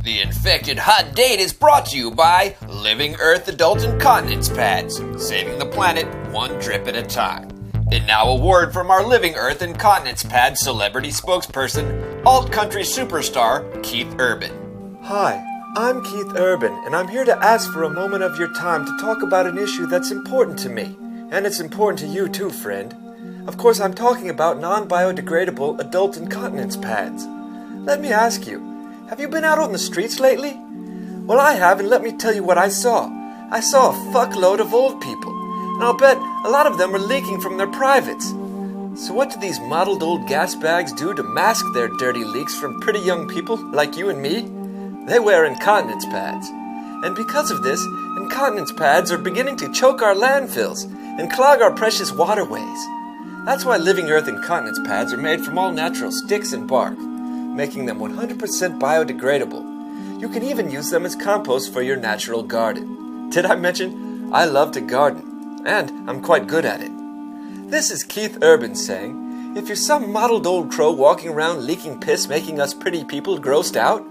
The Infected Hot Date is brought to you by Living Earth Adult Incontinence Pads, saving the planet one drip at a time. And now a word from our Living Earth Incontinence Pads celebrity spokesperson, alt-country superstar Keith Urban. Hi, I'm Keith Urban, and I'm here to ask for a moment of your time to talk about an issue that's important to me. And it's important to you too, friend. Of course, I'm talking about non-biodegradable adult incontinence pads. Let me ask you, have you been out on the streets lately? Well, I have, and let me tell you what I saw. I saw a fuckload of old people, and I'll bet a lot of them are leaking from their privates. So what do these mottled old gas bags do to mask their dirty leaks from pretty young people like you and me? They wear incontinence pads. And because of this, incontinence pads are beginning to choke our landfills and clog our precious waterways. That's why Living Earth incontinence pads are made from all natural sticks and bark, making them 100% biodegradable. You can even use them as compost for your natural garden. Did I mention I love to garden? And I'm quite good at it. This is Keith Urban saying, if you're some mottled old crow walking around leaking piss making us pretty people grossed out,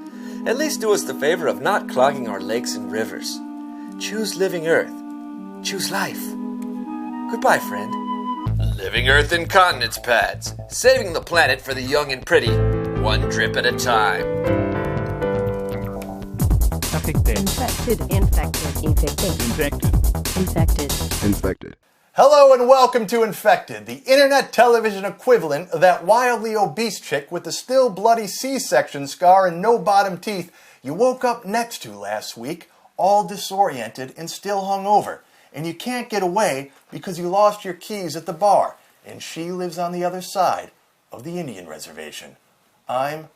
at least do us the favor of not clogging our lakes and rivers. Choose Living Earth. Choose life. Goodbye, friend. Living Earth Incontinence Pads, saving the planet for the young and pretty, one drip at a time. Infected. Hello and welcome to Infected, the internet television equivalent of that wildly obese chick with the still bloody C-section scar and no bottom teeth you woke up next to last week, all disoriented and still hungover. And you can't get away because you lost your keys at the bar, and she lives on the other side of the Indian reservation. I'm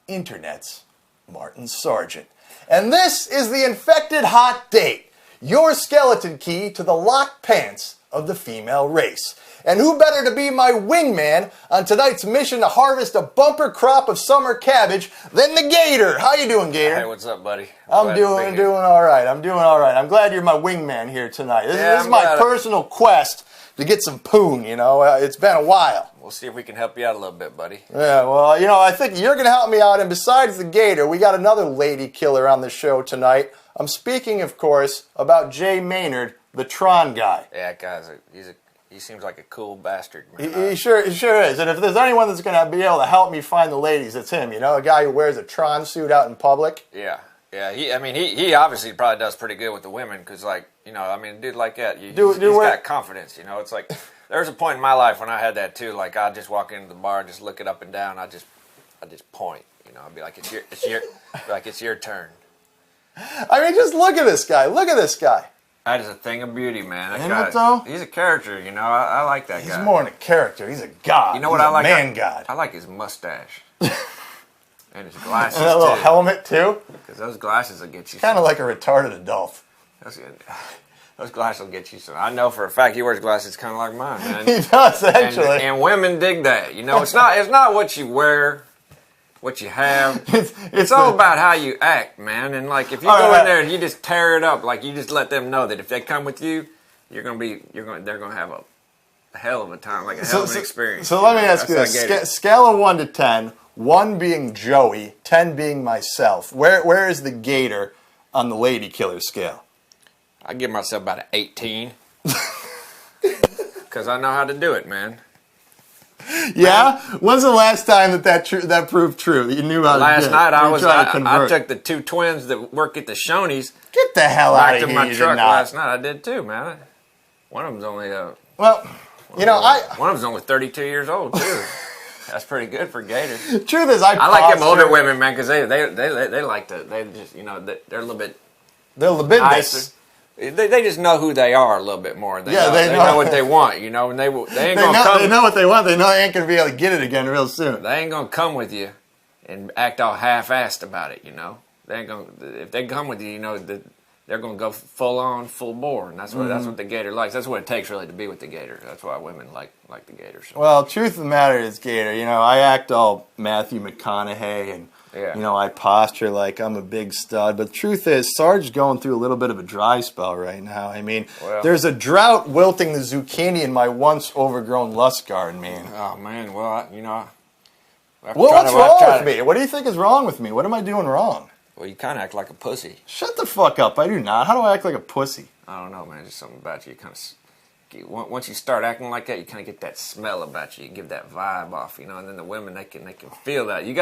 Internet's Martin Sargent. And this is the Infected Hot Date, your skeleton key to the locked pants of the female race. And who better to be my wingman on tonight's mission to harvest a bumper crop of summer cabbage than the Gator. How you doing, Gator? Hey, what's up, buddy? I'm doing all right. I'm glad you're my wingman here tonight. This is my personal quest to get some poon, you know. It's been a while. We'll see if we can help you out a little bit, buddy. Yeah, well, you know, I think you're going to help me out. And besides the Gator, we got another lady killer on the show tonight. I'm speaking, of course, about Jay Maynard, the Tron guy. Yeah, guys, he seems like a cool bastard. He sure is. And if there's anyone that's going to be able to help me find the ladies, it's him. You know, a guy who wears a Tron suit out in public. Yeah. He obviously probably does pretty good with the women because, like, you know, I mean, a dude like that, he's got confidence. You know, it's like there was a point in my life when I had that too. Like, I'd just walk into the bar and just look it up and down. I just point. You know, I'd be like, it's your turn. I mean, just look at this guy. Look at this guy. That is a thing of beauty, man. Isn't it, though? He's a character, you know. I like that guy. He's more than a character. He's a god. You know what I like? God. I like his mustache. And his glasses, and that little helmet, too? Because those glasses will get you kind of like a retarded adult. Those glasses will get you some. I know for a fact he wears glasses kind of like mine, man. He does, actually. And women dig that. You know, it's not what you wear, what you have. It's all about how you act, man. And like if you go in there and you just tear it up, like you just let them know that if they come with you, they're gonna have a hell of a time, like a hell of an experience. So let me ask you this: scale of 1 to 10, 1 being Joey, 10 being myself. Where is the Gator on the lady killer scale? I give myself about an 18 because I know how to do it, man. Yeah? When's the last time that proved true? That you knew how to do it? Last night I took the two twins that work at the Shoney's. Get the hell out of here! My truck last night. I did too, man. One of them's only one of them's only 32 years old too. That's pretty good for Gator. Truth is, I like them older women, man, because they like to, they just, you know, they're a little bit nicer. They just know who they are a little bit more. They know what they want, you know, and they ain't gonna come. They know what they want. They know they ain't gonna be able to get it again real soon. They ain't gonna come with you and act all half-assed about it, you know. They ain't gonna. If they come with you, you know that they're gonna go full on, full bore, and that's what the Gator likes. That's what it takes really to be with the Gator. That's why women like the Gator. So. Well, truth of the matter is, Gator, you know, I act all Matthew McConaughey and. Yeah. You know, I posture like I'm a big stud. But the truth is, Sarge's going through a little bit of a dry spell right now. I mean, there's a drought wilting the zucchini in my once overgrown lust garden, man. Oh, man. Well, you know. What's wrong with me? What do you think is wrong with me? What am I doing wrong? Well, you kind of act like a pussy. Shut the fuck up. I do not. How do I act like a pussy? I don't know, man. Just something about you. Once you start acting like that, you kind of get that smell about you. You give that vibe off, you know. And then the women, they can feel that. You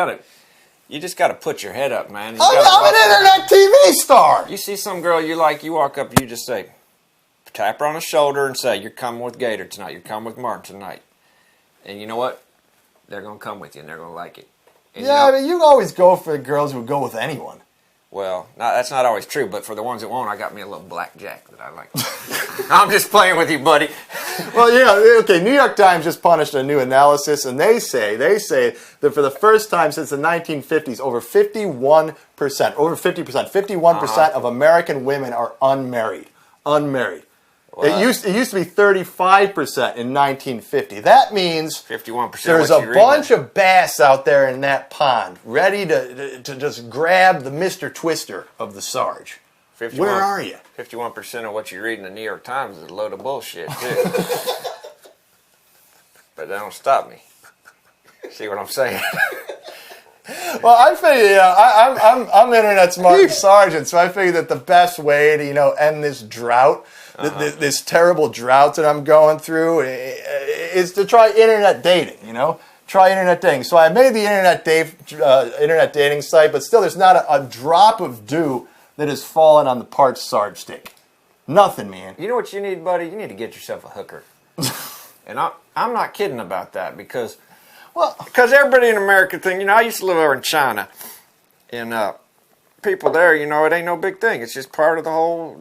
just gotta put your head up, man. I'm an internet TV star. You see some girl you like, you walk up, you just say, tap her on the shoulder and say, "You're coming with Gator tonight. You're coming with Martin tonight." And you know what? They're gonna come with you, and they're gonna like it. And yeah, but you always go for the girls who go with anyone. Well, that's not always true, but for the ones that won't, I got me a little blackjack that I like. I'm just playing with you, buddy. Well, yeah, okay, New York Times just published a new analysis, and they say that for the first time since the 1950s, over 51% of American women are unmarried. Unmarried. Well, it used to be 35% in 1950. That means 51%. There's a bunch of bass out there in that pond, ready to just grab the Mr. Twister of the Sarge. Where are you? 51% of what you read in the New York Times is a load of bullshit, too. But that don't stop me. See what I'm saying? Well, I figure, I'm Internet's Martin Sargent, so I figured that the best way to, end this drought, this terrible drought that I'm going through, is to try internet dating, Try internet dating. So I made the internet dating site, but still there's not a drop of dew that has fallen on the parched Sarge stick. Nothing, man. You know what you need, buddy? You need to get yourself a hooker. And I'm not kidding about that because everybody in America think, I used to live over in China, and people there, it ain't no big thing. It's just part of the whole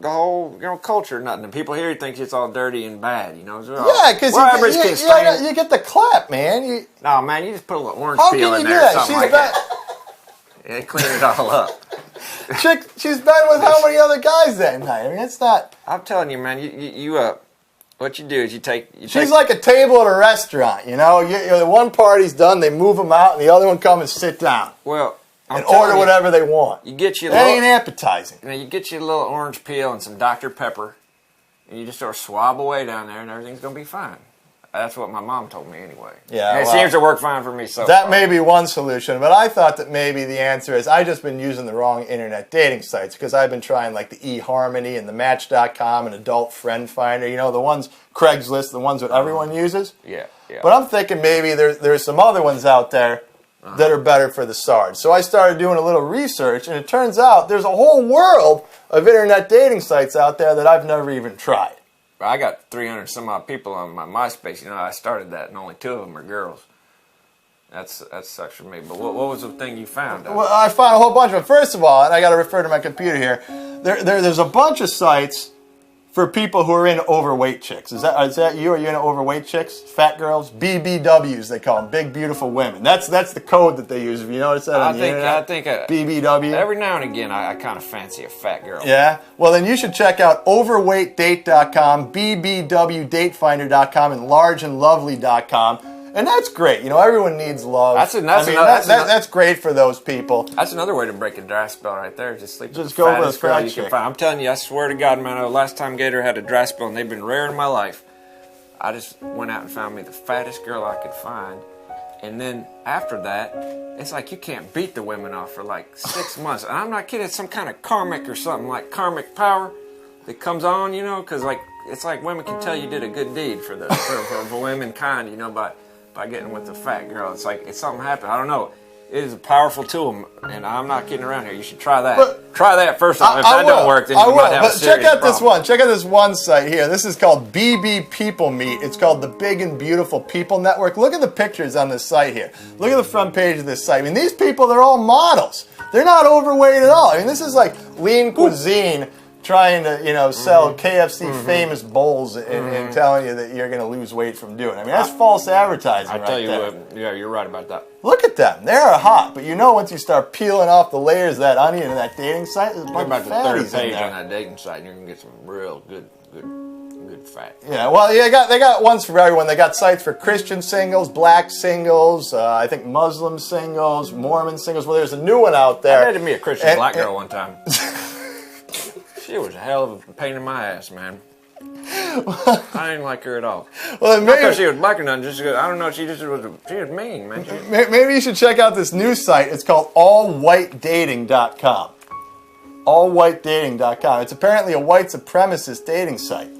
culture. Nothing. And people here think it's all dirty and bad, Yeah, because you get the clap, man. No, man, you just put a little orange How peel can in you there do or that? something like that. Yeah, clean it all up. She's been with how many other guys that night? I mean, it's not. I'm telling you, man. You what you do is She's like a table at a restaurant. The one party's done, they move them out, and the other one come and sit down. Well, and order whatever they want. You get you. That ain't appetizing. You get you a little orange peel and some Dr. Pepper, and you just sort of swab away down there, and everything's gonna be fine. That's what my mom told me anyway. Yeah, and it seems to work fine for me so that far. may be one solution, but I thought that maybe the answer is I've just been using the wrong internet dating sites because I've been trying like the eHarmony and the Match.com and Adult Friend Finder, the ones, Craigslist, the ones that everyone uses. Yeah. But I'm thinking maybe there's some other ones out there that are better for the Sarge. So I started doing a little research, and it turns out there's a whole world of internet dating sites out there that I've never even tried. I got 300 some odd people on my MySpace. I started that, and only 2 of them are girls. That sucks for me. But what was the thing you found? Well, I found a whole bunch of them. First of all, and I got to refer to my computer here. There's a bunch of sites for people who are into overweight chicks. Is that you? Are you into overweight chicks? Fat girls? BBWs, they call them. Big, beautiful women. That's the code that they use. Have you noticed that on the internet? I think BBW. Every now and again, I kind of fancy a fat girl. Yeah? Well, then you should check out overweightdate.com, BBWdatefinder.com, and largeandlovely.com. And that's great. Everyone needs love. That's great for those people. That's another way to break a dry spell right there. Just sleep with the go fattest for a girl fat you can chick. find. I'm telling you, I swear to God, man, the last time Gator had a dry spell, and they've been rare in my life, I just went out and found me the fattest girl I could find. And then after that, it's like you can't beat the women off for like 6 months. And I'm not kidding. It's some kind of karmic or something, like karmic power that comes on, because it's like women can tell you did a good deed for womankind, by getting with the fat girl. It's like something happened. I don't know. It is a powerful tool, and I'm not kidding around here. You should try that. Try that first off. If that don't work, then you might have a serious check out problem. this one. Check out this one site here. This is called BB People Meet. It's called the Big and Beautiful People Network. Look at the pictures on this site here. Look at the front page of this site. These people, they're all models. They're not overweight at all. This is like lean cuisine trying to, sell KFC famous bowls and telling you that you're going to lose weight from doing it. That's false advertising. I tell you what, yeah, you're right about that. Look at them. They're hot. But once you start peeling off the layers of that onion in that dating site, there's a bunch of about the fatties third page in there. on that dating site, and you're going to get some real good fat. Yeah, well, they got ones for everyone. They got sites for Christian singles, black singles, I think Muslim singles, Mormon singles. Well, there's a new one out there. I dated me a Christian black girl one time. She was a hell of a pain in my ass, man. I didn't like her at all. Well, not because she was black or nothing. Just because, I don't know. She was mean, man. Maybe you should check out this new site. It's called allwhitedating.com. allwhitedating.com. It's apparently a white supremacist dating site.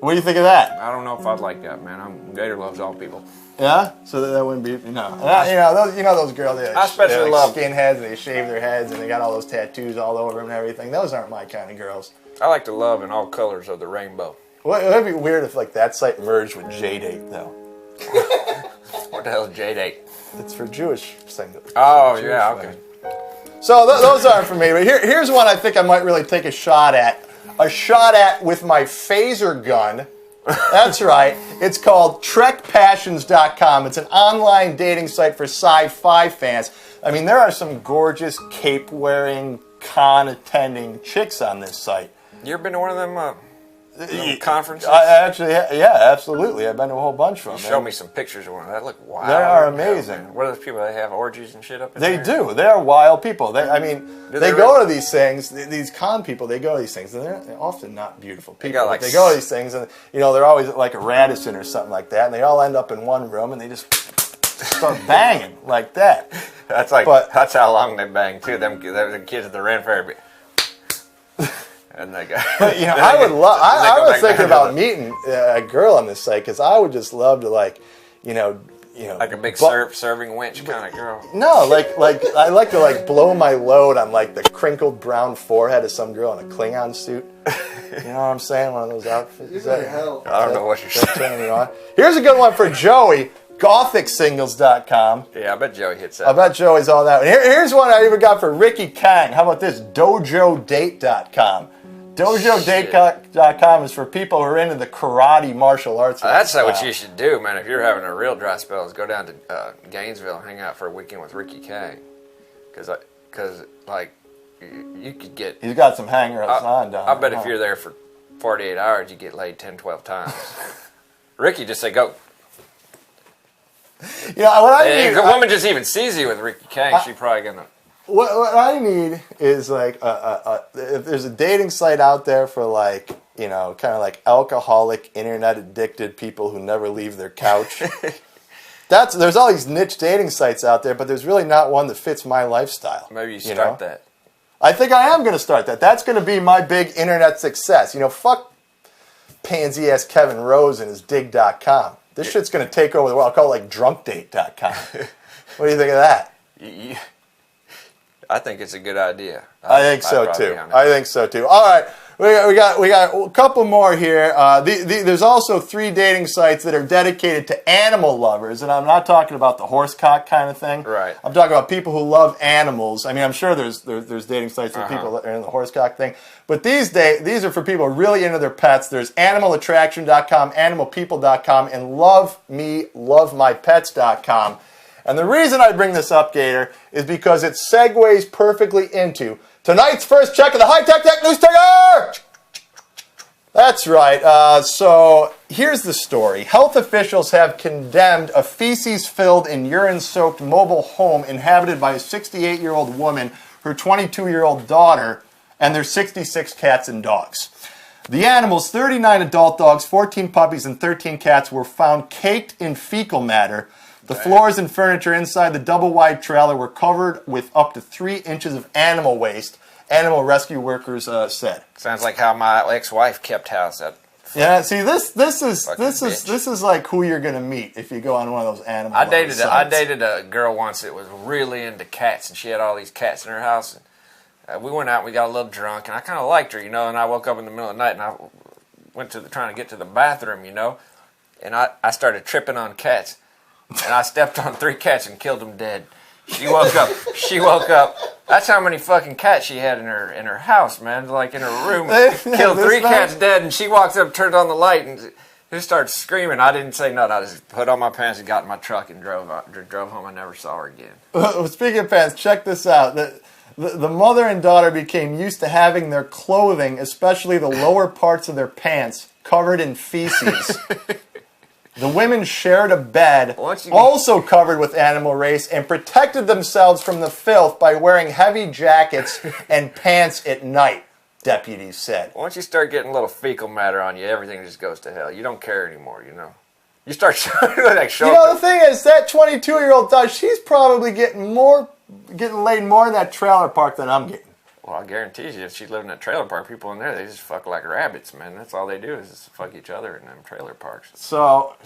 What do you think of that? I don't know if I'd like that, man. Gator loves all people. Yeah, so that wouldn't be those girls. They I especially love skinheads. They shave their heads and they got all those tattoos all over them and everything. Those aren't my kind of girls. I like to love in all colors of the rainbow. Well, it would be weird if like that site merged with J-Date though. What the hell is J-Date? It's for Jewish singles. Oh yeah, okay. So those aren't for me. But here's one I think I might really take a shot at. A shot at with my phaser gun. That's right. It's called TrekPassions.com. It's an online dating site for sci-fi fans. I mean, there are some gorgeous cape-wearing, con-attending chicks on this site. You ever been to one of them conferences? Yeah, absolutely. I've been to a whole bunch of them. Show me some pictures of one. That look wild. They are amazing. What are those people? They have orgies and shit up in They there? do. They are wild people. They they go to these things. These con people, they go to these things, and they're often not beautiful people. They go to these things, and they're always at like a Radisson or something like that, and they all end up in one room, and they just start banging like that. That's how long they bang too. Them kids at the Ren Fair. And they go. I was thinking about meeting a girl on this site because I would just love to like a big serving winch kind of girl. No, like I like to like blow my load on like the crinkled brown forehead of some girl in a Klingon suit. You know what I'm saying? One of those outfits. I don't know what you're saying. Here's a good one for Joey. GothicSingles.com. Yeah, I bet Joey hits that. I bet Joey's all that one. Here's one I even got for Ricky Kang. How about this? DojoDate.com. DojoDate.com is for people who are into the karate martial arts. That's what you should do, man. If you're having a real dry spell, is go down to Gainesville and hang out for a weekend with Ricky Kang. Because you could get... He's got some hangers on down I bet if you're there for 48 hours, you get laid 10, 12 times. Ricky, just say, go. When a woman just even sees you with Ricky Kang, she's probably going to... What I need is like if there's a dating site out there for like kind of like alcoholic, internet addicted people who never leave their couch. There's all these niche dating sites out there, but there's really not one that fits my lifestyle. Maybe you start that. I think I am going to start that. That's going to be my big internet success. Fuck pansy ass Kevin Rose and his dig.com. This shit's going to take over the world. I'll call it like drunkdate.com. What do you think of that? I think it's a good idea. I think so too. All right, we got a couple more here. There's also 3 dating sites that are dedicated to animal lovers, and I'm not talking about the horsecock kind of thing. Right. I'm talking about people who love animals. I mean, I'm sure there's dating sites for people that are in the horsecock thing, but these are for people really into their pets. There's animalattraction.com, animalpeople.com, and lovemypets.com. And the reason I bring this up, Gator, is because it segues perfectly into tonight's first check of the high-tech news ticker! That's right. So here's the story. Health officials have condemned a feces-filled and urine-soaked mobile home inhabited by a 68-year-old woman, her 22-year-old daughter, and their 66 cats and dogs. The animals, 39 adult dogs, 14 puppies, and 13 cats, were found caked in fecal matter. The floors and furniture inside the double-wide trailer were covered with up to 3 inches of animal waste, animal rescue workers said. Sounds like how my ex-wife kept house. Yeah, see, this is like who you're gonna meet if you go on one of those animal sites. I dated a girl once that was really into cats, and she had all these cats in her house. And we went out, and we got a little drunk, and I kind of liked her, and I woke up in the middle of the night, and I went trying to get to the bathroom, and I started tripping on cats. And I stepped on 3 cats and killed them dead. She woke up. That's how many fucking cats she had in her house, man. Like in her room. Killed 3 cats dead, and she walked up, turned on the light, and just started screaming. I didn't say nothing. I just put on my pants and got in my truck and drove home. I never saw her again. Speaking of pants, check this out. The mother and daughter became used to having their clothing, especially the lower parts of their pants, covered in feces. The women shared a bed, also covered with animal waste, and protected themselves from the filth by wearing heavy jackets and pants at night, deputies said. Once you start getting a little fecal matter on you, everything just goes to hell. You don't care anymore, You start showing the thing is, that 22-year-old dog, she's probably getting more getting laid more in that trailer park than I'm getting. Well, I guarantee you, if she lived in a trailer park, people in there, they just fuck like rabbits, man. That's all they do is just fuck each other in them trailer parks. So,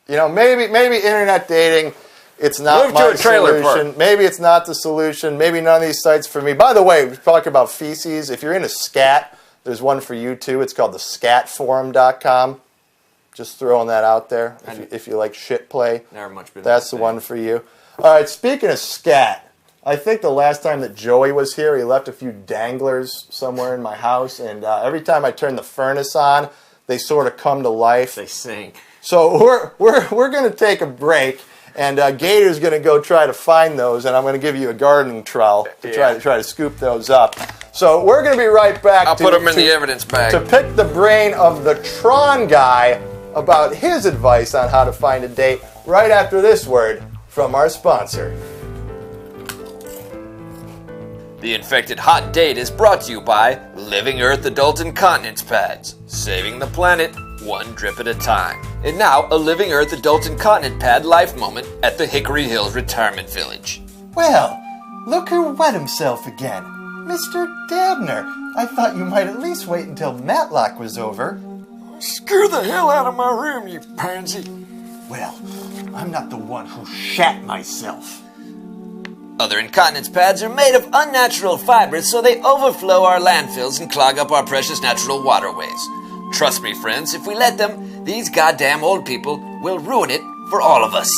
maybe internet dating, it's not my solution. Maybe it's not the solution. Maybe none of these sites for me. By the way, we're talking about feces. If you're into scat, there's one for you too. It's called the scatforum.com. Just throwing that out there. If you like shit play, never much been. That's the one for you. All right, speaking of scat, I think the last time that Joey was here, he left a few danglers somewhere in my house, and every time I turn the furnace on, they sort of come to life. They sink. So we're going to take a break, and Gator's going to go try to find those, and I'm going to give you a gardening trowel to try to scoop those up. So we're going to be right back. I'll put them in the evidence bag to pick the brain of the Tron guy about his advice on how to find a date. Right after this word from our sponsor. The Infected Hot Date is brought to you by Living Earth Adult Incontinence Pads, saving the planet one drip at a time. And now, a Living Earth Adult Incontinent Pad life moment at the Hickory Hills Retirement Village. Well, look who wet himself again. Mr. Dabner, I thought you might at least wait until Matlock was over. Screw the hell out of my room, you pansy. Well, I'm not the one who shat myself. Other incontinence pads are made of unnatural fibers, so they overflow our landfills and clog up our precious natural waterways. Trust me, friends, if we let them, these goddamn old people will ruin it for all of us.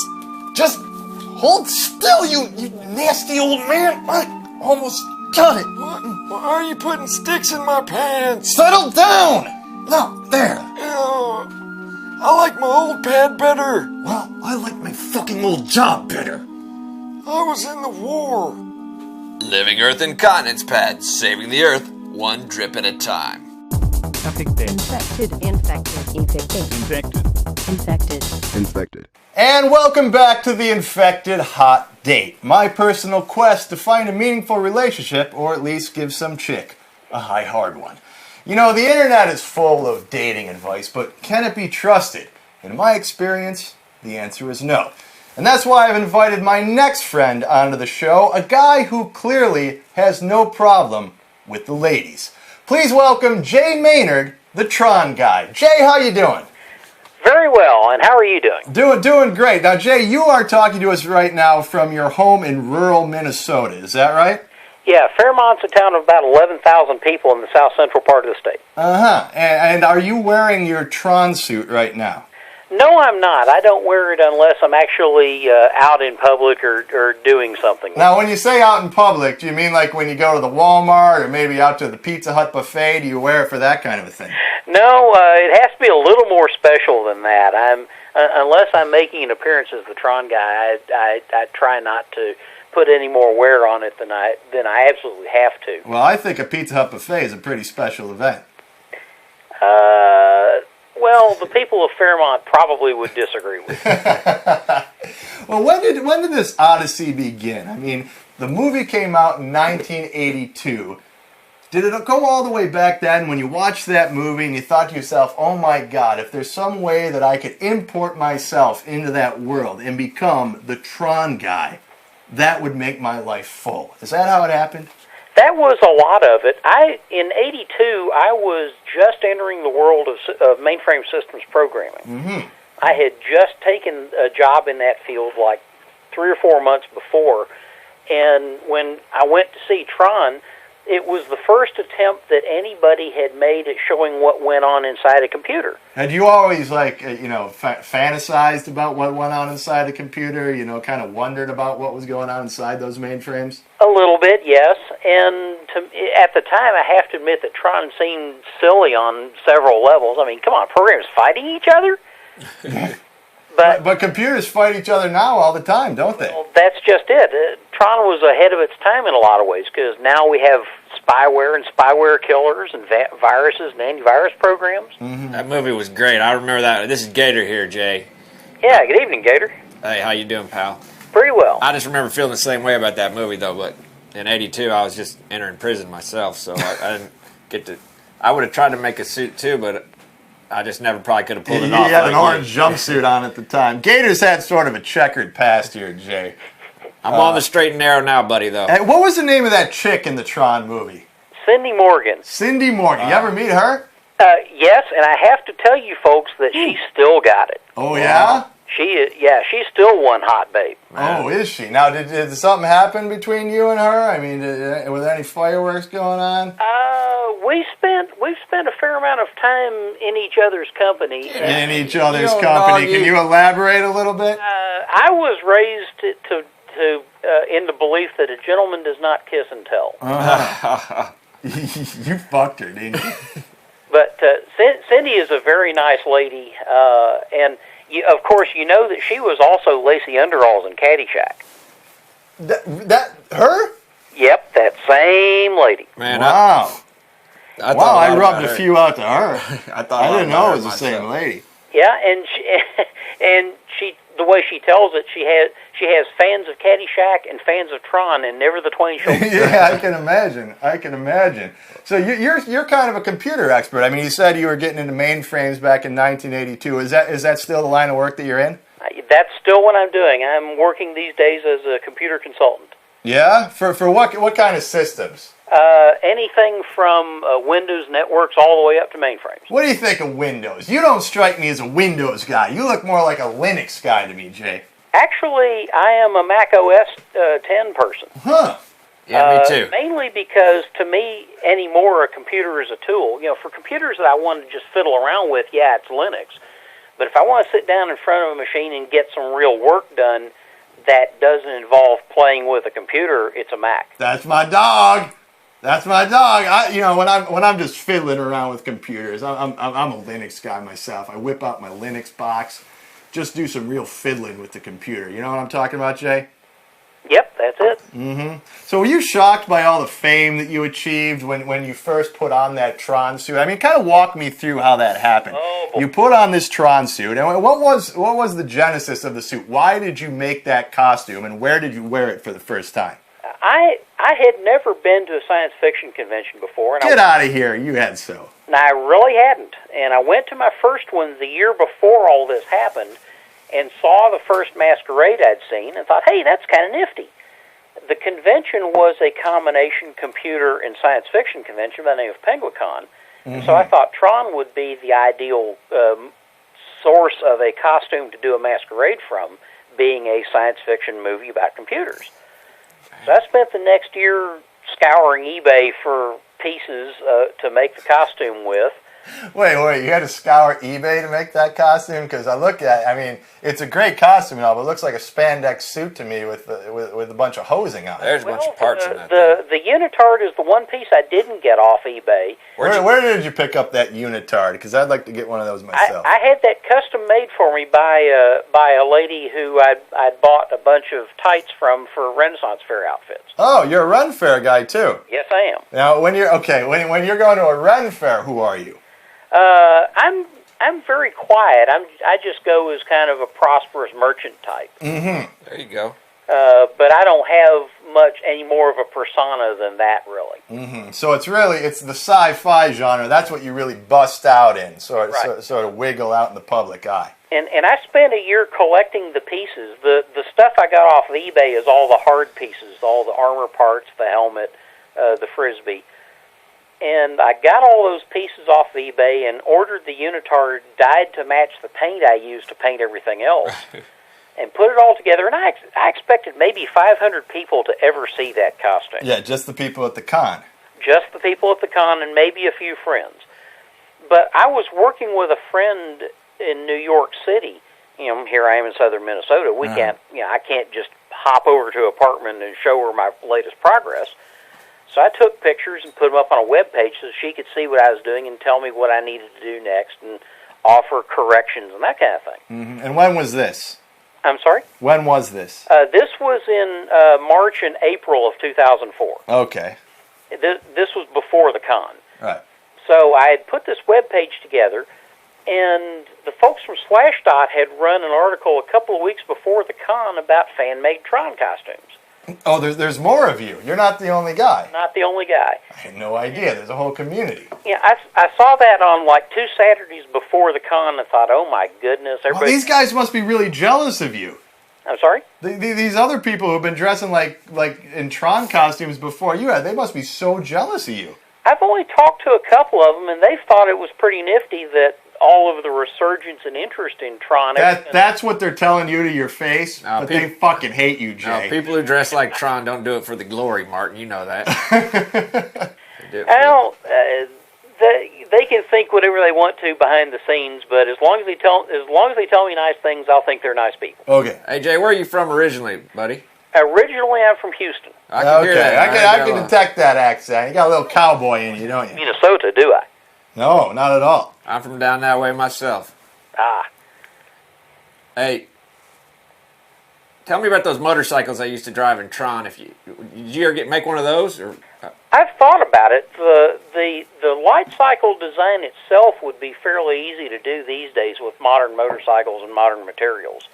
Just hold still, you nasty old man. I almost got it. Why are you putting sticks in my pants? Settle down! No, there. I like my old pad better. Well, I like my fucking old job better. I was in the war. Living Earth Incontinence Pads, saving the Earth one drip at a time. Infected. And welcome back to the Infected Hot Date, my personal quest to find a meaningful relationship, or at least give some chick a high hard one. The internet is full of dating advice, but can it be trusted? In my experience, the answer is no. And that's why I've invited my next friend onto the show, a guy who clearly has no problem with the ladies. Please welcome Jay Maynard, the Tron guy. Jay, how you doing? Very well, and how are you doing? Doing great. Now, Jay, you are talking to us right now from your home in rural Minnesota. Is that right? Yeah, Fairmont's a town of about 11,000 people in the south central part of the state. Uh-huh. And are you wearing your Tron suit right now? No, I'm not. I don't wear it unless I'm actually out in public or doing something. Now, when you say out in public, do you mean like when you go to the Walmart or maybe out to the Pizza Hut buffet? Do you wear it for that kind of a thing? No, it has to be a little more special than that. Unless I'm making an appearance as the Tron guy, I try not to put any more wear on it than I absolutely have to. Well, I think a Pizza Hut buffet is a pretty special event. Well, the people of Fairmont probably would disagree with you. Well, when did this odyssey begin? I mean, the movie came out in 1982. Did it go all the way back then when you watched that movie and you thought to yourself, oh my God, if there's some way that I could import myself into that world and become the Tron guy, that would make my life full. Is that how it happened? That was a lot of it. In '82, I was just entering the world of mainframe systems programming. Mm-hmm. I had just taken a job in that field like 3 or 4 months before, and when I went to see Tron, it was the first attempt that anybody had made at showing what went on inside a computer. Had you always, fantasized about what went on inside the computer? Kind of wondered about what was going on inside those mainframes? A little bit, yes. And at the time, I have to admit that Tron seemed silly on several levels. I mean, come on, programs fighting each other? But computers fight each other now all the time, don't they? Well, that's just it. Tron was ahead of its time in a lot of ways, because now we have spyware and spyware killers and viruses and antivirus programs. Mm-hmm. That movie was great. I remember that. This is Gator here, Jay. Yeah, good evening, Gator. Hey, how you doing, pal? Pretty well. I just remember feeling the same way about that movie, though, but in '82, I was just entering prison myself, so I didn't get to... I would have tried to make a suit, too, but I just never probably could have pulled it off. He had an orange jumpsuit on at the time. Gator's had sort of a checkered past here, Jay. I'm on the straight and narrow now, buddy, though. And what was the name of that chick in the Tron movie? Cindy Morgan. Cindy Morgan. You ever meet her? Yes, and I have to tell you folks that she's still got it. Oh, yeah? She is, she's still one hot babe. Man. Oh, is she? Now, did something happen between you and her? I mean, were there any fireworks going on? We've spent a fair amount of time in each other's company. In each other's company. Can you elaborate a little bit? I was raised in the belief that a gentleman does not kiss and tell. You fucked her, didn't you? But Cindy is a very nice lady, and of course you know that she was also Lacey Underalls in Caddyshack. That her? Yep, that same lady. Man, wow. I rubbed a her. few out to her. I didn't know it was the myself. same lady. Yeah, and she the way she tells it, she has fans of Caddyshack and fans of Tron, and never the twain shall meet. Yeah, I can imagine. So you're kind of a computer expert. I mean, you said you were getting into mainframes back in 1982. Is that still the line of work that you're in? That's still what I'm doing. I'm working these days as a computer consultant. Yeah, for what kind of systems? Anything from Windows networks all the way up to mainframes. What do you think of Windows? You don't strike me as a Windows guy. You look more like a Linux guy to me, Jay. Actually, I am a Mac OS 10 person. Huh. Yeah, me too. Mainly because, to me, anymore, a computer is a tool. You know, for computers that I want to just fiddle around with, yeah, it's Linux. But if I want to sit down in front of a machine and get some real work done that doesn't involve playing with a computer, it's a Mac. That's my dog. That's my dog. When I'm just fiddling around with computers, I'm a Linux guy myself. I whip out my Linux box, just do some real fiddling with the computer. You know what I'm talking about, Jay? Yep, that's it. Mm-hmm. So were you shocked by all the fame that you achieved when you first put on that Tron suit? I mean, kind of walk me through how that happened. Oh, you put on this Tron suit, and what was the genesis of the suit? Why did you make that costume, and where did you wear it for the first time? I had never been to a science fiction convention before. And Get out of here. You had so. And I really hadn't. And I went to my first one the year before all this happened and saw the first masquerade I'd seen and thought, hey, that's kind of nifty. The convention was a combination computer and science fiction convention by the name of Penguicon. Mm-hmm. So I thought Tron would be the ideal source of a costume to do a masquerade from, being a science fiction movie about computers. So I spent the next year scouring eBay for pieces to make the costume with. Wait, you had to scour eBay to make that costume? Because I look at it, I mean, it's a great costume and all, but it looks like a spandex suit to me with a bunch of hosing on it. There's a bunch of parts in that. The unitard is the one piece I didn't get off eBay. Where did you pick up that unitard? Because I'd like to get one of those myself. I had that custom made for me by a lady who I'd bought a bunch of tights from for Renaissance Fair outfits. Oh, you're a Ren Fair guy too. Yes, I am. Now, when you're going to a Ren Fair, who are you? I'm very quiet. I just go as kind of a prosperous merchant type. Mm-hmm. There you go. But I don't have much any more of a persona than that, really. Mm-hmm. So it's the sci-fi genre. That's what you really bust out in, sort of wiggle out in the public eye. And I spent a year collecting the pieces. The stuff I got off of eBay is all the hard pieces, all the armor parts, the helmet, the frisbee. And I got all those pieces off of eBay and ordered the unitard dyed to match the paint I used to paint everything else, and put it all together. And I expected maybe 500 people to ever see that costume. Yeah, just the people at the con. Just the people at the con and maybe a few friends. But I was working with a friend in New York City. You know, here I am in southern Minnesota. We can't, I can't just hop over to an apartment and show her my latest progress. So I took pictures and put them up on a web page so she could see what I was doing and tell me what I needed to do next and offer corrections and that kind of thing. Mm-hmm. And when was this? I'm sorry? When was this? This was in March and April of 2004. Okay. This was before the con. Right. So I had put this web page together, and the folks from Slashdot had run an article a couple of weeks before the con about fan-made Tron costumes. Oh, there's more of you. You're not the only guy. Not the only guy. I had no idea. There's a whole community. Yeah, I saw that on like 2 Saturdays before the con and thought, oh my goodness. Well, these guys must be really jealous of you. I'm sorry? These other people who've been dressing like in Tron costumes before you had, they must be so jealous of you. I've only talked to a couple of them, and they thought it was pretty nifty that all of the resurgence and interest in Tron. That's what they're telling you to your face, but they fucking hate you, Jay. No, people who dress like Tron don't do it for the glory, Martin. You know that. Well, they can think whatever they want to behind the scenes, but as long as they tell me nice things, I'll think they're nice people. Okay. Hey, Jay, where are you from originally, buddy? Originally, I'm from Houston. I can hear that. I can detect that accent. You got a little cowboy in you, don't you? Minnesota, do I? No, not at all. I'm from down that way myself. Ah. Hey, tell me about those motorcycles I used to drive in Tron. Did you ever make one of those? Or I've thought about it. The light cycle design itself would be fairly easy to do these days with modern motorcycles and modern materials.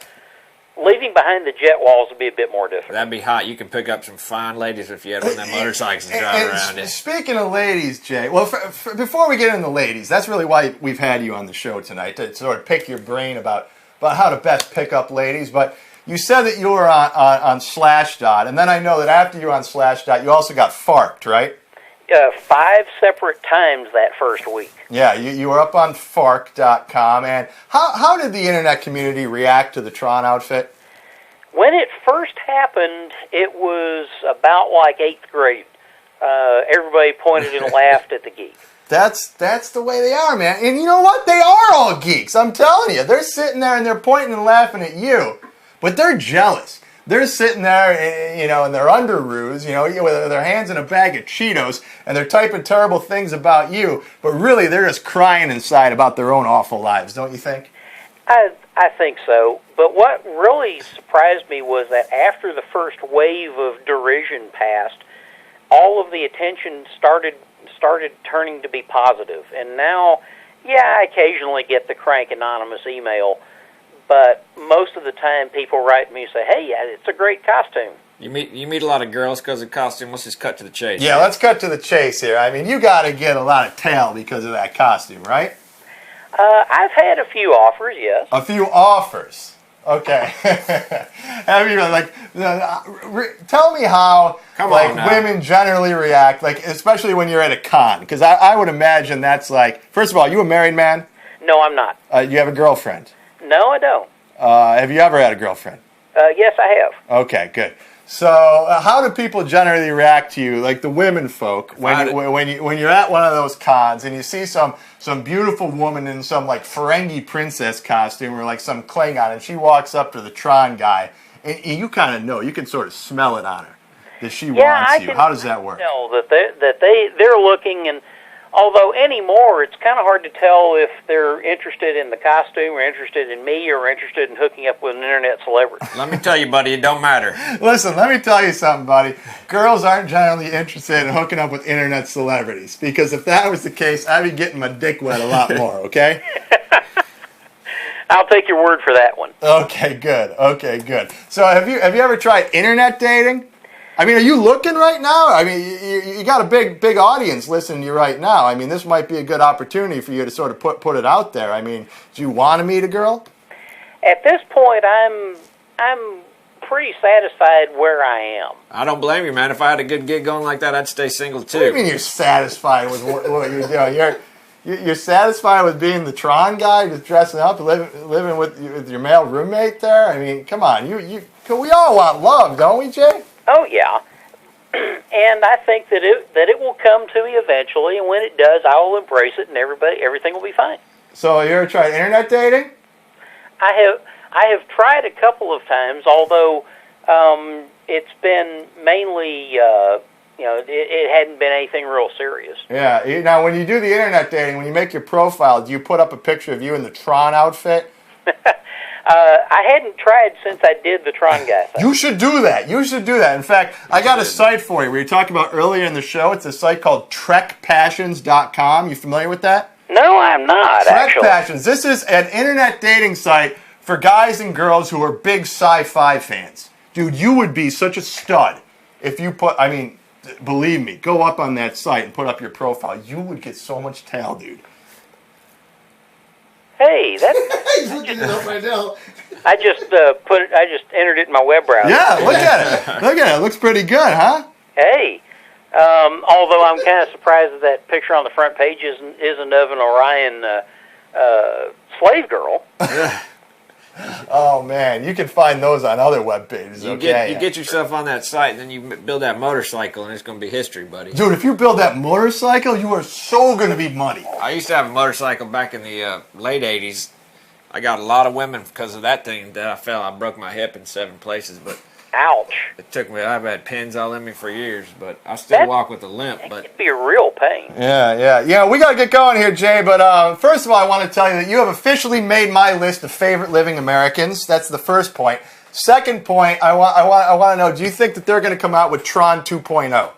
Leaving behind the jet walls would be a bit more difficult. That'd be hot. You can pick up some fine ladies if you had one of them motorcycles and drive around it. Speaking of ladies, Jay, well, before we get into ladies, that's really why we've had you on the show tonight, to sort of pick your brain about how to best pick up ladies. But you said that you were on Slashdot, and then I know that after you were on Slashdot, you also got farked, right? 5 separate times that first week. Yeah, you were up on fark.com, and how did the internet community react to the Tron outfit? When it first happened, it was about like 8th grade. Everybody pointed and laughed at the geek. That's the way they are, man. And you know what? They are all geeks. I'm telling you. They're sitting there and they're pointing and laughing at you, but they're jealous. They're sitting there, in their underoos, with their hands in a bag of Cheetos, and they're typing terrible things about you, but really they're just crying inside about their own awful lives, don't you think? I think so. But what really surprised me was that after the first wave of derision passed, all of the attention started turning to be positive. And now, I occasionally get the crank anonymous email, but most of the time people write me and say, hey, it's a great costume. You meet a lot of girls because of costume. Let's just cut to the chase. Yeah, let's cut to the chase here. I mean, you got to get a lot of tail because of that costume, right? I've had a few offers, yes. A few offers. Okay. Have you tell me how women generally react, especially when you're at a con, because I would imagine that's first of all, you a married man? No, I'm not. You have a girlfriend? No, I don't. Have you ever had a girlfriend? Yes, I have. Okay, good. So, how do people generally react to you, like the women folk, when you're at one of those cons and you see some beautiful woman in some Ferengi princess costume or some Klingon, and she walks up to the Tron guy, and you kind of know, you can sort of smell it on her that she wants you. How does that work? Tell that they're looking, and although anymore it's kind of hard to tell if they're interested in the costume or interested in me or interested in hooking up with an internet celebrity. Let me tell you, buddy, it don't matter. Listen, let me tell you something, buddy. Girls aren't generally interested in hooking up with internet celebrities, because if that was the case, I'd be getting my dick wet a lot more, okay? I'll take your word for that one. Okay, good. So have you ever tried internet dating? I mean, are you looking right now? I mean, you got a big audience listening to you right now. I mean, this might be a good opportunity for you to sort of put it out there. I mean, do you want to meet a girl? At this point, I'm pretty satisfied where I am. I don't blame you, man. If I had a good gig going like that, I'd stay single too. What do you mean you're satisfied with what you're doing? You're satisfied with being the Tron guy, just dressing up, living with your male roommate there? I mean, come on. We all want love, don't we, Jay? Oh, yeah. And I think that it will come to me eventually, and when it does, I will embrace it, and everything will be fine. So you ever tried internet dating? I have tried a couple of times, although it's been mainly, it hadn't been anything real serious. Yeah. Now, when you do the internet dating, when you make your profile, do you put up a picture of you in the Tron outfit? I hadn't tried since I did the Tron guy thing. You should do that. In fact, I got a site for you. We were talking about earlier in the show. It's a site called TrekPassions.com. You familiar with that? No, I'm not, actually. Trek Passions. This is an internet dating site for guys and girls who are big sci-fi fans. Dude, you would be such a stud if you believe me, go up on that site and put up your profile. You would get so much tail, dude. Hey, that's... He's looking it up right now. I just entered it in my web browser. Yeah, look at it. Look at it. It looks pretty good, huh? Hey, although I'm kind of surprised that picture on the front page isn't of an Orion slave girl. Oh man, you can find those on other web pages. You get yourself on that site, and then you build that motorcycle, and it's going to be history, buddy. Dude, if you build that motorcycle, you are so going to be money. I used to have a motorcycle back in the late 80s. I got a lot of women because of that thing that I fell. I broke my hip in 7 places, but Ouch. it took me. I've had pins all in me for years, but I still walk with a limp. That But could be a real pain. Yeah, we got to get going here, Jay, but first of all, I want to tell you that you have officially made my list of favorite living Americans. That's the first point. Second point, I want to know, do you think that they're going to come out with Tron 2.0?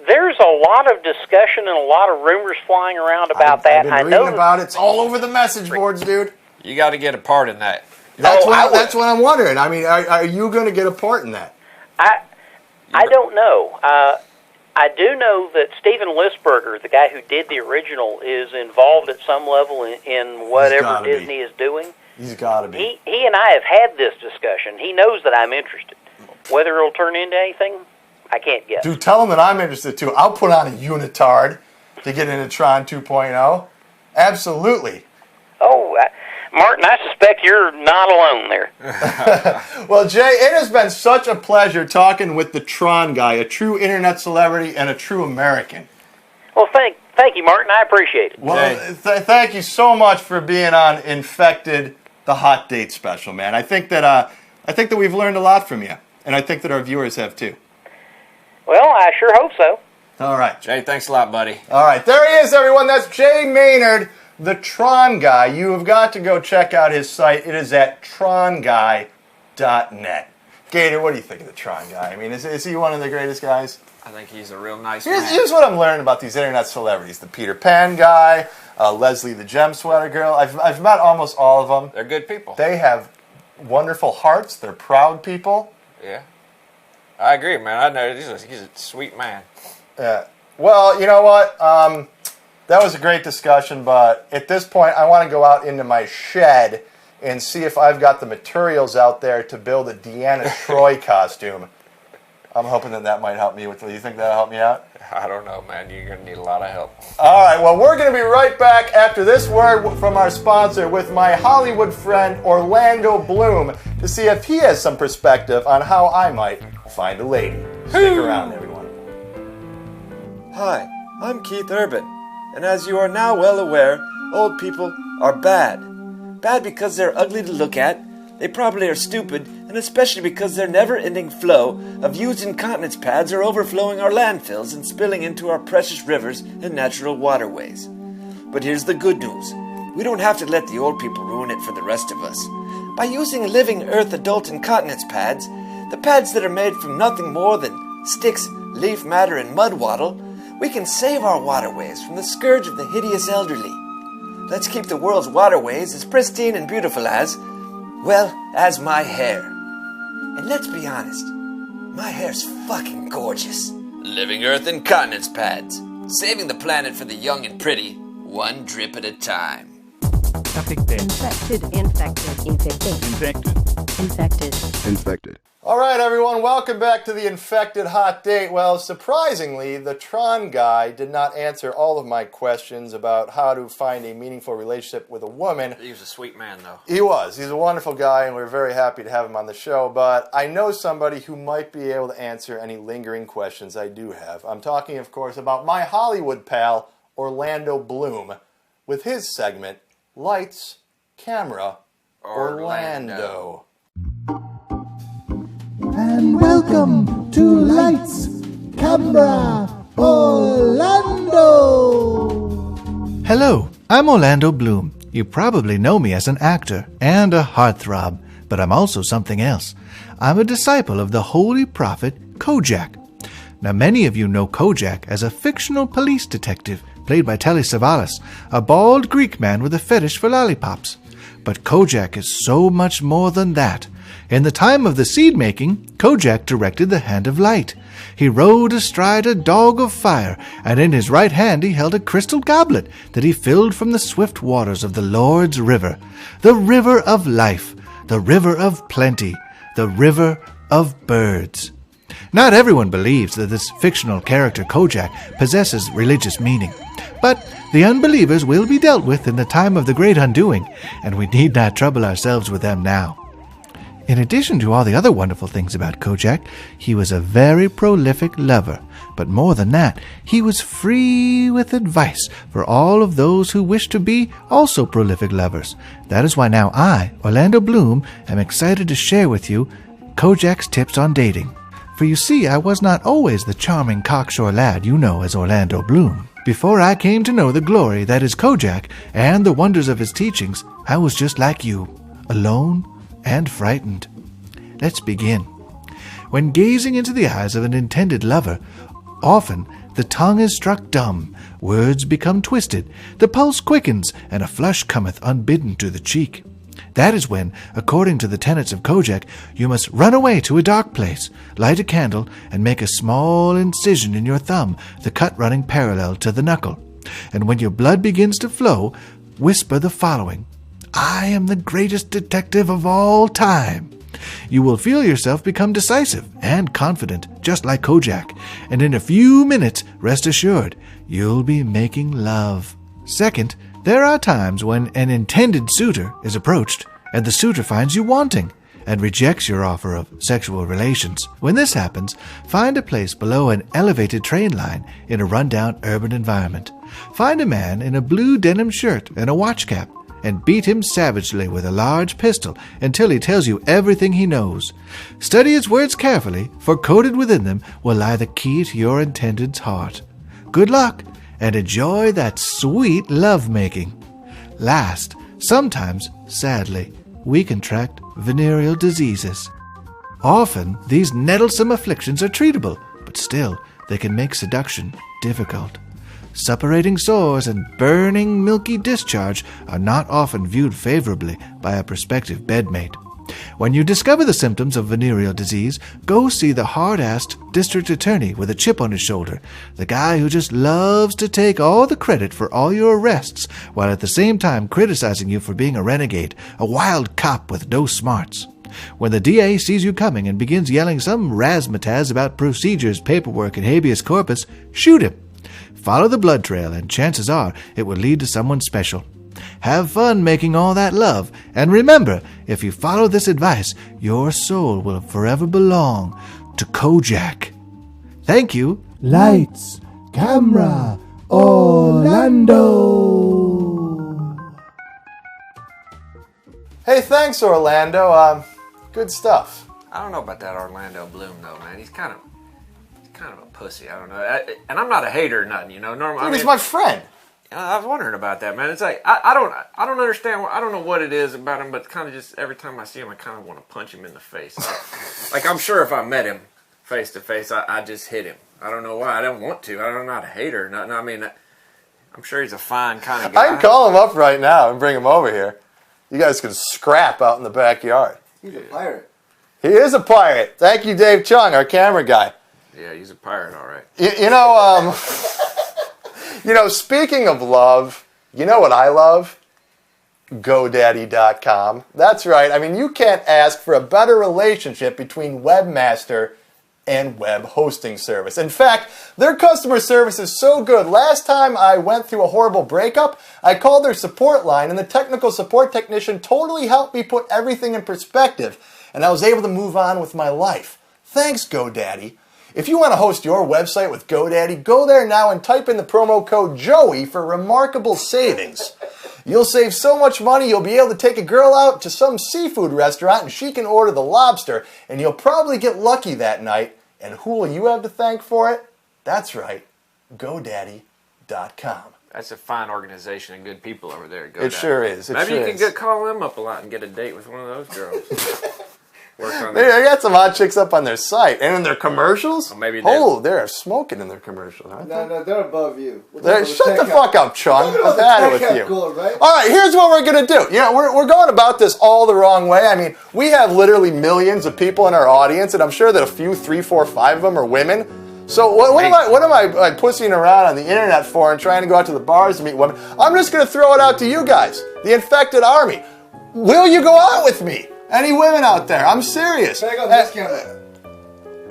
There's a lot of discussion and a lot of rumors flying around about that. I've been reading about it. It's all over the message boards, dude. you got to get a part in that. That's what I'm wondering. I mean, are you going to get a part in that? I don't know. I do know that Steven Lisberger, the guy who did the original, is involved at some level in whatever Disney is doing. He's got to be. He and I have had this discussion. He knows that I'm interested. Whether it'll turn into anything, I can't guess. Dude, tell him that I'm interested too. I'll put on a unitard to get into Tron 2.0. Absolutely. Oh, Martin, I suspect you're not alone there. Well, Jay, it has been such a pleasure talking with the Tron guy, a true internet celebrity and a true American. Well, thank you, Martin. I appreciate it. Well, thank you so much for being on Infected, the Hot Date Special, man. I think that we've learned a lot from you, and I think that our viewers have too. Well, I sure hope so. All right. Jay, thanks a lot, buddy. All right, there he is, everyone. That's Jay Maynard, the Tron guy. You have got to go check out his site. It is at tronguy.net. Gator, what do you think of the Tron guy? I mean, is he one of the greatest guys? I think he's a real nice man. Here's what I'm learning about these internet celebrities. The Peter Pan guy, Leslie the Gem Sweater Girl. I've met almost all of them. They're good people. They have wonderful hearts. They're proud people. Yeah. I agree, man. I know he's a sweet man. Yeah. Well, you know what? That was a great discussion, but at this point, I want to go out into my shed and see if I've got the materials out there to build a Deanna Troi costume. I'm hoping that might help me. Do you think that'll help me out? I don't know, man. You're going to need a lot of help. All right, well, we're going to be right back after this word from our sponsor with my Hollywood friend Orlando Bloom to see if he has some perspective on how I might find a lady. Stick around, everyone. Hi, I'm Keith Urban, and as you are now well aware, old people are bad. Bad because they're ugly to look at, they probably are stupid, and especially because their never-ending flow of used incontinence pads are overflowing our landfills and spilling into our precious rivers and natural waterways. But here's the good news. We don't have to let the old people ruin it for the rest of us. By using Living Earth adult incontinence pads, the pads that are made from nothing more than sticks, leaf matter, and mud waddle, we can save our waterways from the scourge of the hideous elderly. Let's keep the world's waterways as pristine and beautiful as my hair. And let's be honest, my hair's fucking gorgeous. Living Earth incontinence pads, saving the planet for the young and pretty, one drip at a time. Infected. All right, everyone, welcome back to the Infected Hot Date. Well, surprisingly, the Tron guy did not answer all of my questions about how to find a meaningful relationship with a woman. He was a sweet man, though. He was. He's a wonderful guy, and we're very happy to have him on the show. But I know somebody who might be able to answer any lingering questions I do have. I'm talking, of course, about my Hollywood pal, Orlando Bloom, with his segment, Lights, Camera, Orlando. And welcome to Lights, Camera, Orlando! Hello, I'm Orlando Bloom. You probably know me as an actor and a heartthrob, but I'm also something else. I'm a disciple of the holy prophet Kojak. Now, many of you know Kojak as a fictional police detective played by Telly Savalas, a bald Greek man with a fetish for lollipops. But Kojak is so much more than that. In the time of the seed-making, Kojak directed The Hand of Light. He rode astride a dog of fire, and in his right hand he held a crystal goblet that he filled from the swift waters of the Lord's River, the River of Life. the river of plenty, the river of birds. Not everyone believes that this fictional character Kojak possesses religious meaning, but the unbelievers will be dealt with in the time of the great undoing, and we need not trouble ourselves with them now. In addition to all the other wonderful things about Kojak, he was a very prolific lover, but more than that, he was free with advice for all of those who wish to be also prolific lovers. That is why now I, Orlando Bloom, am excited to share with you Kojak's tips on dating. For you see, I was not always the charming cocksure lad you know as Orlando Bloom. Before I came to know the glory that is Kojak and the wonders of his teachings, I was just like you, alone and frightened. Let's begin. When gazing into the eyes of an intended lover, often the tongue is struck dumb, words become twisted, the pulse quickens, and a flush cometh unbidden to the cheek. That is when, according to the tenets of Kojak, you must run away to a dark place, light a candle, and make a small incision in your thumb, the cut running parallel to the knuckle. And when your blood begins to flow, whisper the following: I am the greatest detective of all time. You will feel yourself become decisive and confident, just like Kojak, and in a few minutes, rest assured, you'll be making love. Second, there are times when an intended suitor is approached, and the suitor finds you wanting, and rejects your offer of sexual relations. When this happens, find a place below an elevated train line in a rundown urban environment. Find a man in a blue denim shirt and a watch cap, and beat him savagely with a large pistol until he tells you everything he knows. Study his words carefully, for coded within them will lie the key to your intended's heart. Good luck, and enjoy that sweet love-making. Last, sometimes, sadly, we contract venereal diseases. Often, these nettlesome afflictions are treatable, but still, they can make seduction difficult. Suppurating sores and burning milky discharge are not often viewed favorably by a prospective bedmate. When you discover the symptoms of venereal disease, go see the hard-assed district attorney with a chip on his shoulder, the guy who just loves to take all the credit for all your arrests, while at the same time criticizing you for being a renegade, a wild cop with no smarts. When the DA sees you coming and begins yelling some razzmatazz about procedures, paperwork, and habeas corpus, shoot him. Follow the blood trail, and chances are it will lead to someone special. Have fun making all that love, and remember, if you follow this advice, your soul will forever belong to Kojak. Thank you. Lights, camera, Orlando. Hey, thanks, Orlando. Good stuff. I don't know about that Orlando Bloom though, man. He's kind of a pussy. I don't know. And I'm not a hater or nothing, you know. Normally, He's my friend. I was wondering about that, man. It's like I don't understand. I don't know what it is about him, but kind of just every time I see him, I kind of want to punch him in the face. Like I'm sure if I met him face to face, I just hit him. I don't know why. I don't want to. I'm not a hater or nothing. I mean, I'm sure he's a fine kind of guy. I can call him up right now and bring him over here. You guys can scrap out in the backyard. He's a pirate. He is a pirate. Thank you, Dave Chung, our camera guy. Yeah, he's a pirate, all right. You know, speaking of love, you know what I love? GoDaddy.com. That's right. I mean, you can't ask for a better relationship between webmaster and web hosting service. In fact, their customer service is so good. Last time I went through a horrible breakup, I called their support line, and the technical support technician totally helped me put everything in perspective, and I was able to move on with my life. Thanks, GoDaddy. If you want to host your website with GoDaddy, go there now and type in the promo code JOEY for remarkable savings. You'll save so much money, you'll be able to take a girl out to some seafood restaurant and she can order the lobster, and you'll probably get lucky that night. And who will you have to thank for it? That's right, GoDaddy.com. That's a fine organization and good people over there. It sure is. Maybe you can call them up a lot and get a date with one of those girls. They got some hot chicks up on their site. And in their commercials? Well, maybe they're smoking in their commercials, aren't they? No, they're above you. Shut the fuck up, Chung. What's the matter with you? Cool, right? All right, here's what we're going to do. You know, we're going about this all the wrong way. I mean, we have literally millions of people in our audience, and I'm sure that a few, 3, 4, 5 of them are women. So what am I pussying around on the internet for and trying to go out to the bars to meet women? I'm just going to throw it out to you guys, the infected army. Will you go out with me? Any women out there? I'm serious. Bag on discount.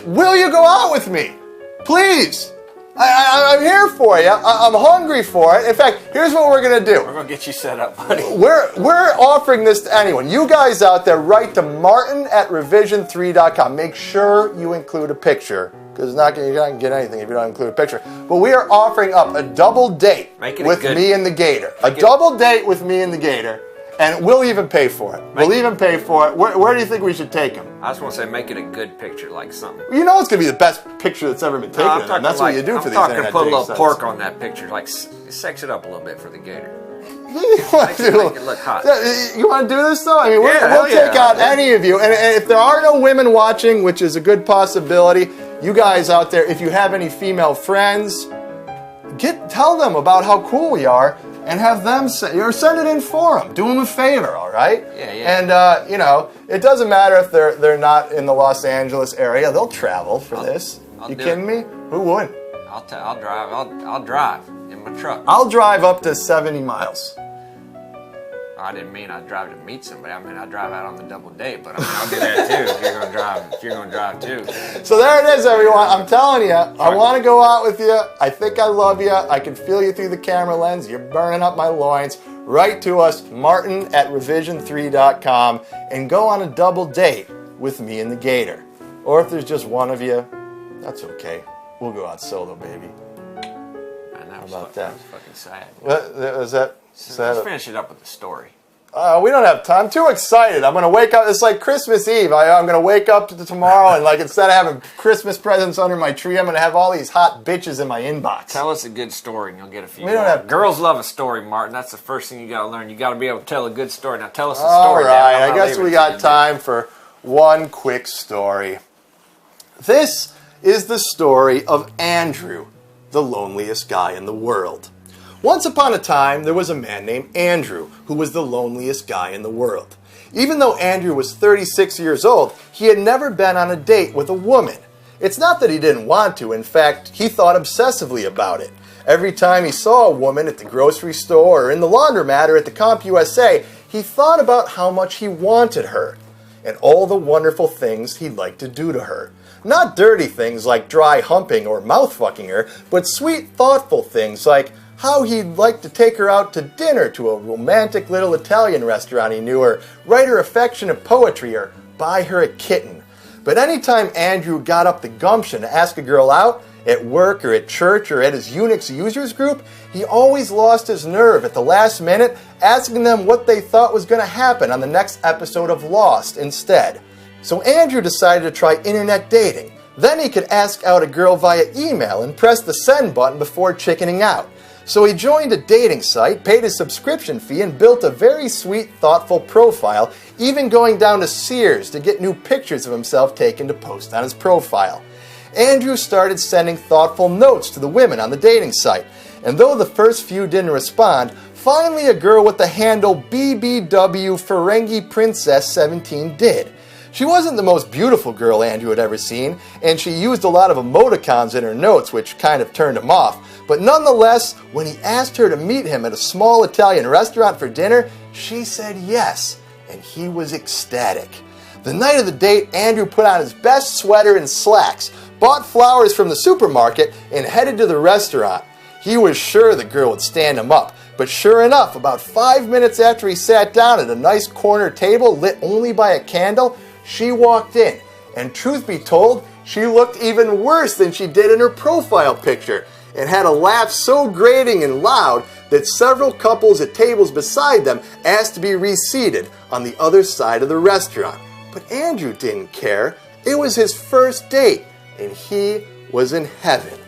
Will you go out with me? Please. I'm here for you. I'm hungry for it. In fact, here's what we're going to do. We're going to get you set up, buddy. We're offering this to anyone. You guys out there, write to martin@revision3.com. Make sure you include a picture, because you're not going to get anything if you don't include a picture. But we are offering up a double date with me and the Gator. A double date with me and the Gator. And we'll even pay for it. We'll even pay for it. Where do you think we should take him? I just want to say, make it a good picture, like something. You know it's going to be the best picture that's ever been taken. And that's what you do for these internet put a little sites. pork on that picture, like sex it up a little bit for the Gator. You want Make it look hot. You want to do this though? I mean, we'll take out any of you. And if there are no women watching, which is a good possibility, you guys out there, if you have any female friends, tell them about how cool we are. And have them send it in for them. Do them a favor, all right? Yeah. And it doesn't matter if they're not in the Los Angeles area. They'll travel for this. You kidding me? Who wouldn't? I'll drive. I'll drive in my truck. I'll drive up to 70 miles. I didn't mean I'd drive to meet somebody. I mean I'd drive out on the double date. But I mean, I'll do that too if you're gonna drive too. So there it is, everyone. I'm telling you, I want to go out with you. I think I love you. I can feel you through the camera lens. You're burning up my loins. Write to us, martin@revision3.com, and go on a double date with me and the Gator. Or if there's just one of you, that's okay. We'll go out solo, baby. How about that? That was fucking sad. What was that? Let's finish it up with the story. We don't have time. I'm too excited. I'm going to wake up. It's like Christmas Eve. I'm going to wake up to tomorrow and instead of having Christmas presents under my tree, I'm going to have all these hot bitches in my inbox. Tell us a good story and you'll get a few. We don't have girls love a story, Martin. That's the first thing you got to learn. You got to be able to tell a good story. Now tell us a story. All right. I guess we got time for one quick story. This is the story of Andrew, the loneliest guy in the world. Once upon a time, there was a man named Andrew who was the loneliest guy in the world. Even though Andrew was 36 years old, he had never been on a date with a woman. It's not that he didn't want to. In fact, he thought obsessively about it. Every time he saw a woman at the grocery store or in the laundromat or at the CompUSA, he thought about how much he wanted her and all the wonderful things he'd like to do to her. Not dirty things like dry humping or mouth fucking her, but sweet, thoughtful things like how he'd like to take her out to dinner to a romantic little Italian restaurant he knew, or write her affectionate poetry, or buy her a kitten. But anytime Andrew got up the gumption to ask a girl out, at work or at church or at his Unix users group, he always lost his nerve at the last minute, asking them what they thought was going to happen on the next episode of Lost instead. So Andrew decided to try internet dating. Then he could ask out a girl via email and press the send button before chickening out. So he joined a dating site, paid his subscription fee, and built a very sweet, thoughtful profile, even going down to Sears to get new pictures of himself taken to post on his profile. Andrew started sending thoughtful notes to the women on the dating site, and though the first few didn't respond, finally a girl with the handle BBW Ferengi Princess 17 did. She wasn't the most beautiful girl Andrew had ever seen, and she used a lot of emoticons in her notes, which kind of turned him off. But nonetheless, when he asked her to meet him at a small Italian restaurant for dinner, she said yes, and he was ecstatic. The night of the date, Andrew put on his best sweater and slacks, bought flowers from the supermarket, and headed to the restaurant. He was sure the girl would stand him up, but sure enough, about 5 minutes after he sat down at a nice corner table lit only by a candle, she walked in, and truth be told, she looked even worse than she did in her profile picture, and had a laugh so grating and loud that several couples at tables beside them asked to be reseated on the other side of the restaurant. But Andrew didn't care. It was his first date, and he was in heaven.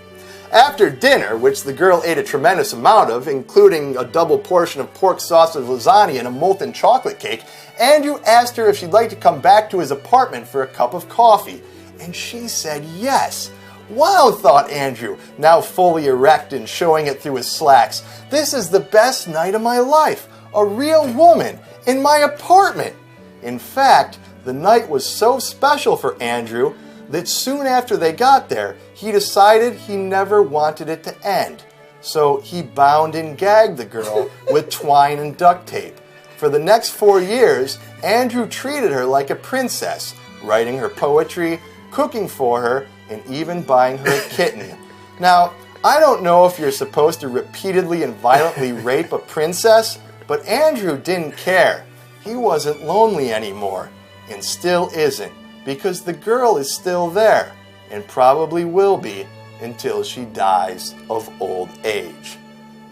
After dinner, which the girl ate a tremendous amount of, including a double portion of pork sausage lasagna and a molten chocolate cake, Andrew asked her if she'd like to come back to his apartment for a cup of coffee, and she said yes. Wow, thought Andrew, now fully erect and showing it through his slacks. This is the best night of my life. A real woman in my apartment. In fact, the night was so special for Andrew that soon after they got there, he decided he never wanted it to end. So he bound and gagged the girl with twine and duct tape. For the next 4 years, Andrew treated her like a princess, writing her poetry, cooking for her, and even buying her a kitten. Now, I don't know if you're supposed to repeatedly and violently rape a princess, but Andrew didn't care. He wasn't lonely anymore, and still isn't, because the girl is still there, and probably will be until she dies of old age.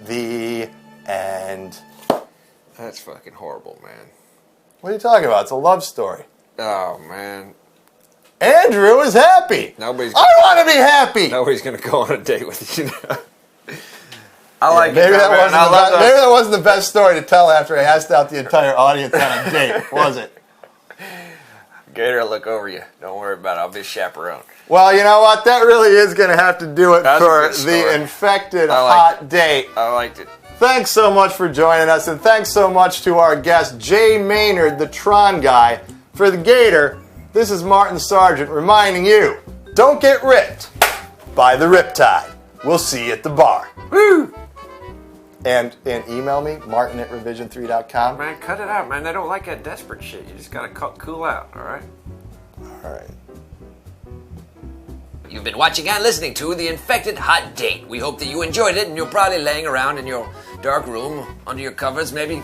The end. That's fucking horrible, man. What are you talking about? It's a love story. Oh, man. Andrew is happy. I want to be happy. Nobody's going to go on a date with you now. I like maybe it. Maybe that wasn't the best story to tell after I asked out the entire audience on a date, was it? Gator will look over you. Don't worry about it. I'll be a chaperone. Well, you know what? That really is going to have to do it for the Infected Hot Date. I liked it. Thanks so much for joining us, and thanks so much to our guest, Jay Maynard, the Tron guy. For the Gator, this is Martin Sargent reminding you, don't get ripped by the Riptide. We'll see you at the bar. Woo! And email me, martin@revision3.com. Man, cut it out, man. They don't like that desperate shit. You just gotta cool out, all right? All right. You've been watching and listening to The Infected Hot Date. We hope that you enjoyed it, and you're probably laying around in your dark room under your covers. Maybe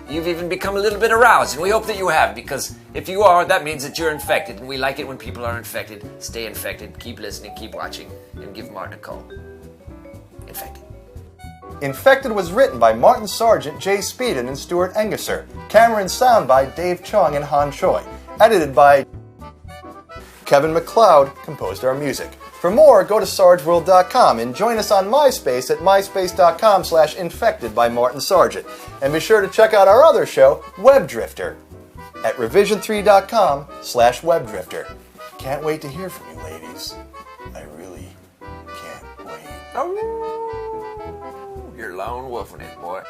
you've even become a little bit aroused, and we hope that you have, because if you are, that means that you're infected, and we like it when people are infected. Stay infected, keep listening, keep watching, and give Martin a call. Infected. Infected was written by Martin Sargent, Jay Speiden, and Stewart Engesser. Camera and sound by Dave Chung and Han Choi. Edited by Kevin MacLeod, composed our music. For more, go to sargeworld.com and join us on MySpace at myspace.com/infected by Martin Sargent. And be sure to check out our other show, Webdrifter, at revision3.com/webdrifter. Can't wait to hear from you, ladies. I really can't wait. Oh, you're lone wolfing it, boy.